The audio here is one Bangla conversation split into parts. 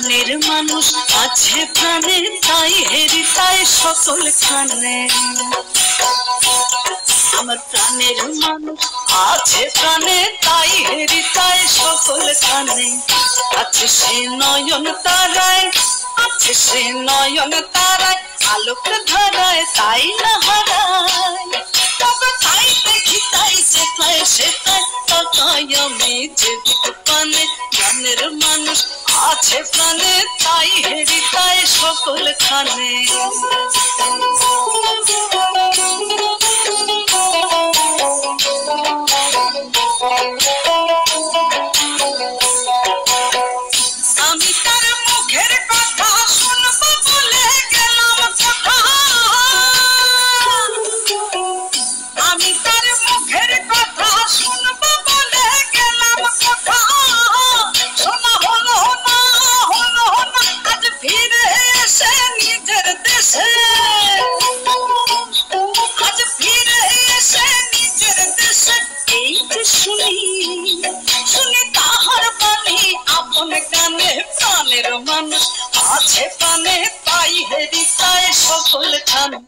প্রাণের মানুষ আছে প্রাণে তাই হৃদয় সকল খানে আমার প্রাণের মানুষ আছে প্রাণে তাই হৃদয় সকল খানে আছে সে নয়ন তারায় আছে সে নয়ন তারায় আলোক ধারায় তাই না হারায় তবে তাই দেখি তাই সেটাই সেটাই তাই আমি যেদিকে পানে প্রাণের মানুষ আছে প্রাণে তাই হৃদয় সকল খানে আমি তার মুখের কথা শুনবো বলে গেলাম কথা আমি তার মুখের কথা শুনবো বলে গেলাম কথা শোনা হলো না আজ ফিরে এসে নিজের দেশে আজ ফিরে এসে নিজের দেশে এই যে শুনি তাহার বাণী আপন কানে প্রাণের মানুষ আছে প্রাণে তাই হৃদয় সকল খানে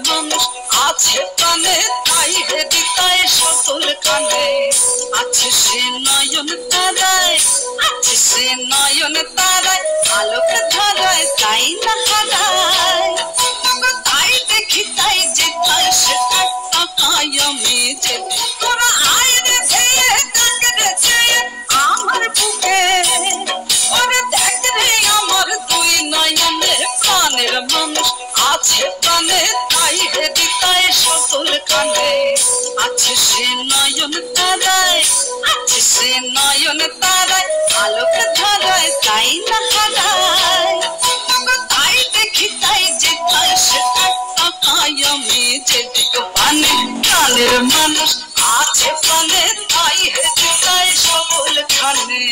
মানুষ আছে প্রাণে তাই হৃদয় সকল খানে আছে সে নয়ন তারায় আছে সে নয়ন তারায় আলোক ধারায় তাই না হারায় তাই দেখি তাই যে তাই সেটাই তাকাই আমি যে তোরা আয় রে ধেয়ে ডাক রে চেয়ে আমার বুকে ওরে দেখ রে আমার দুই নয়নের প্রাণের মানুষ আছে প্রাণে তাই হৃদয় সকল খানে আছে সে নয়ন তারায় আছে সে নয়ন তারায় আলোক ধারায় তাই না হারায় তাই দেখি তাই যে তাই সেটাই তাকাই আমি যেদিকে পানে প্রাণের মানুষ আছে প্রাণে তাই হৃদয় সকল খানে